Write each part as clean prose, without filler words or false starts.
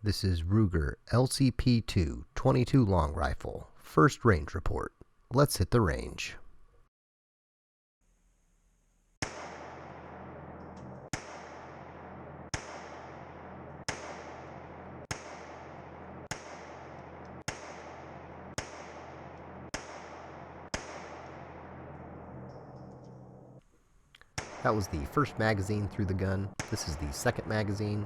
This is Ruger LCP II 22 long rifle. First range report. Let's hit the range. That was the first magazine through the gun. This is the second magazine.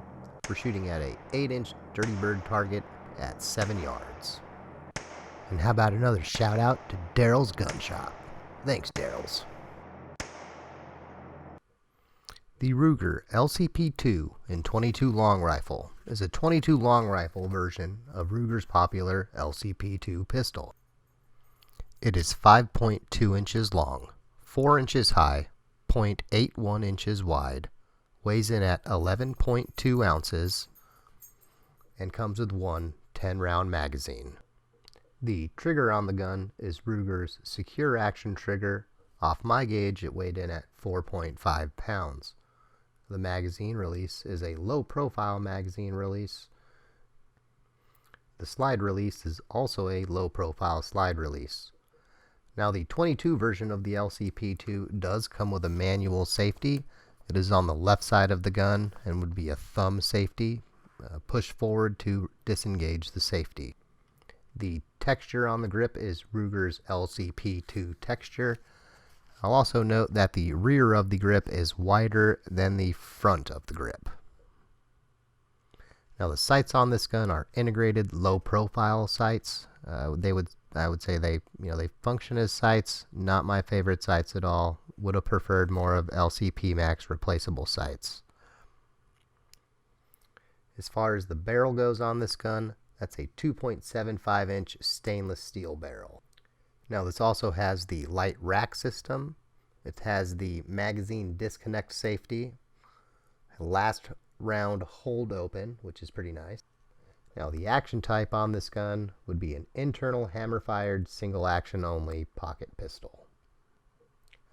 We're shooting at a 8-inch Dirty Bird target at 7 yards. And how about another shout out to Daryl's Gun Shop? Thanks, Daryl's. The Ruger LCP II in 22 long rifle is a 22 long rifle version of Ruger's popular LCP II pistol. It is 5.2 inches long, 4 inches high, 0.81 inches wide, weighs in at 11.2 ounces, and comes with one 10-round magazine. The trigger on the gun is Ruger's secure action trigger. Off my gauge, it weighed in at 4.5 pounds. The magazine release is a low-profile magazine release. The slide release is also a low-profile slide release. Now, the 22 version of the LCP II does come with a manual safety. It is on the left side of the gun and would be a thumb safety. Push forward to disengage the safety. The texture on the grip is Ruger's LCP II texture. I'll also note that the rear of the grip is wider than the front of the grip. Now, the sights on this gun are integrated low-profile sights. I would say they function as sights. Not my favorite sights at all. Would have preferred more of LCP Max replaceable sights. As far as the barrel goes on this gun, that's a 2.75 inch stainless steel barrel. Now, this also has the Lite rack system. It has the magazine disconnect safety, last round hold open, which is pretty nice. Now, the action type on this gun would be an internal hammer-fired single action only pocket pistol.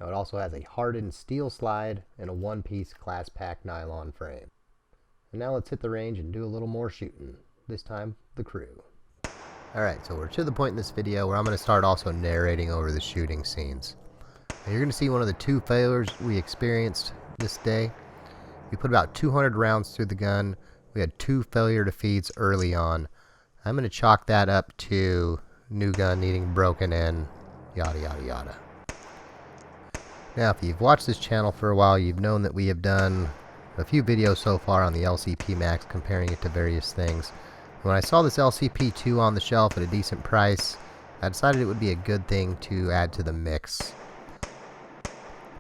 Now, it also has a hardened steel slide and a one-piece class pack nylon frame. And now let's hit the range and do a little more shooting. This time, the crew. Alright, so we're to the point in this video where I'm going to start also narrating over the shooting scenes. Now, you're going to see one of the two failures we experienced this day. We put about 200 rounds through the gun. We had 2 failure defeats early on. I'm going to chalk that up to new gun needing broken in, yada yada yada. Now, if you've watched this channel for a while, you've known that we have done a few videos so far on the LCP Max, comparing it to various things. When I saw this LCP II on the shelf at a decent price, I decided it would be a good thing to add to the mix.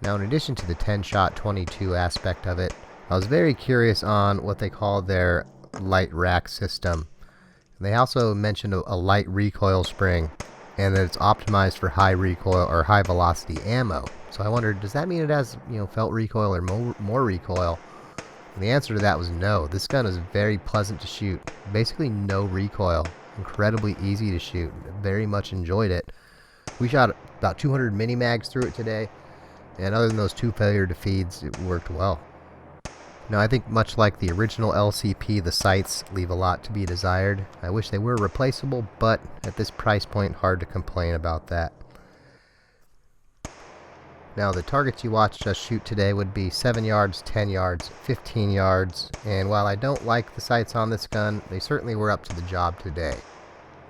Now, in addition to the 10-shot 22 aspect of it, I was very curious on what they call their Lite rack system. They also mentioned a Lite recoil spring, and that it's optimized for high recoil or high velocity ammo. So I wondered, does that mean it has, felt recoil or more recoil? And the answer to that was no. This gun is very pleasant to shoot. Basically no recoil. Incredibly easy to shoot. Very much enjoyed it. We shot about 200 mini mags through it today, and other than those 2 failure defeats, it worked well. Now, I think much like the original LCP, the sights leave a lot to be desired. I wish they were replaceable, but at this price point, hard to complain about that. Now, the targets you watched us shoot today would be 7 yards, 10 yards, 15 yards, and while I don't like the sights on this gun, they certainly were up to the job today.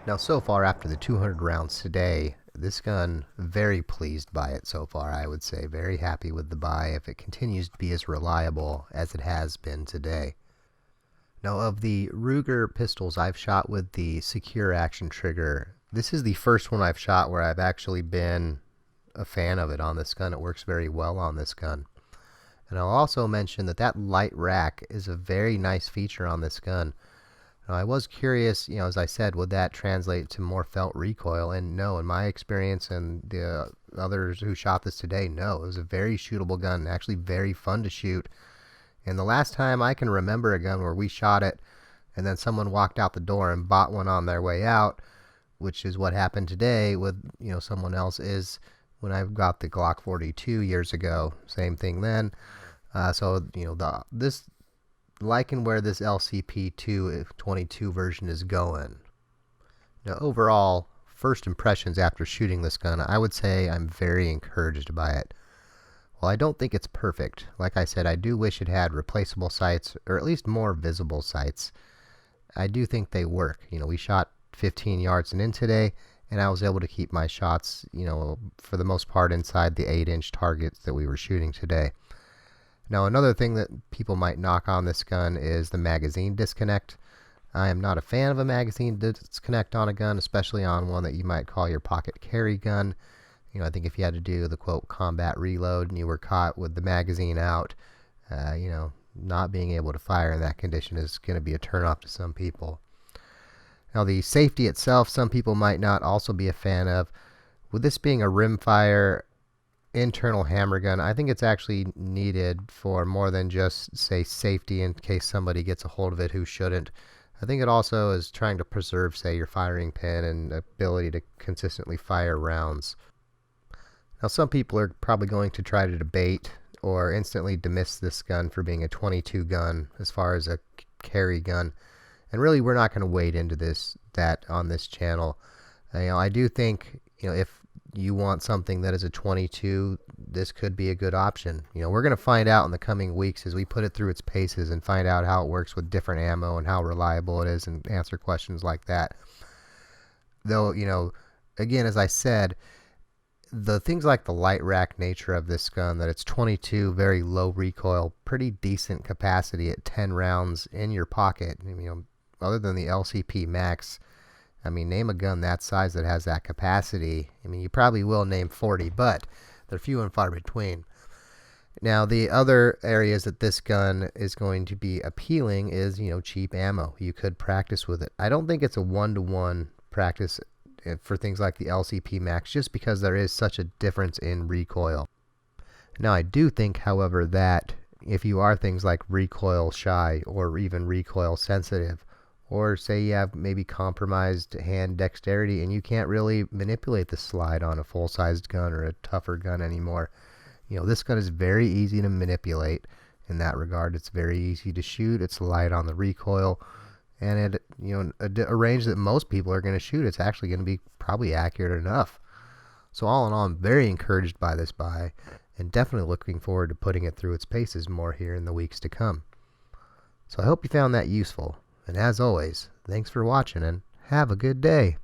Now, so far after the 200 rounds today, this gun, very pleased by it so far, I would say. Very happy with the buy if it continues to be as reliable as it has been today. Now, of the Ruger pistols I've shot with the secure action trigger, this is the first one I've shot where I've actually been a fan of it on this gun. It works very well on this gun. And I'll also mention that Lite rack is a very nice feature on this gun. Now, I was curious, as I said, would that translate to more felt recoil? And no, in my experience and the others who shot this today, no. It was a very shootable gun, actually very fun to shoot. And the last time I can remember a gun where we shot it and then someone walked out the door and bought one on their way out, which is what happened today with, someone else, is when I got the Glock 42 years ago. Same thing then. This liking where this LCP II 22 version is going. Now overall, first impressions after shooting this gun, I would say I'm very encouraged by it. While I don't think it's perfect, like I said, I do wish it had replaceable sights, or at least more visible sights. I do think they work. We shot 15 yards and in today, and I was able to keep my shots, for the most part inside the 8-inch targets that we were shooting today. Now another thing that people might knock on this gun is the magazine disconnect. I am not a fan of a magazine disconnect on a gun, especially on one that you might call your pocket carry gun. I think if you had to do the quote combat reload and you were caught with the magazine out, not being able to fire in that condition is going to be a turnoff to some people. Now the safety itself, some people might not also be a fan of. With this being a rimfire internal hammer gun, I think it's actually needed for more than just, say, safety in case somebody gets a hold of it who shouldn't. I think it also is trying to preserve, say, your firing pin and ability to consistently fire rounds. Now some people are probably going to try to debate or instantly dismiss this gun for being a 22 gun as far as a carry gun. And really we're not going to wade into that on this channel. I do think, if you want something that is a 22, this could be a good option. We're going to find out in the coming weeks as we put it through its paces and find out how it works with different ammo and how reliable it is and answer questions like that. Though, again, as I said, the things like the light rack nature of this gun, that it's 22, very low recoil, pretty decent capacity at 10 rounds in your pocket. Other than the LCP Max, name a gun that size that has that capacity. You probably will name 40, but they're few and far between. Now, the other areas that this gun is going to be appealing is, cheap ammo. You could practice with it. I don't think it's a one-to-one practice for things like the LCP Max, just because there is such a difference in recoil. Now, I do think, however, that if you are things like recoil shy or even recoil sensitive, or say you have maybe compromised hand dexterity and you can't really manipulate the slide on a full-sized gun or a tougher gun anymore, this gun is very easy to manipulate in that regard. It's very easy to shoot. It's light on the recoil. And at a range that most people are going to shoot, it's actually going to be probably accurate enough. So all in all, I'm very encouraged by this buy, and definitely looking forward to putting it through its paces more here in the weeks to come. So I hope you found that useful. And as always, thanks for watching and have a good day.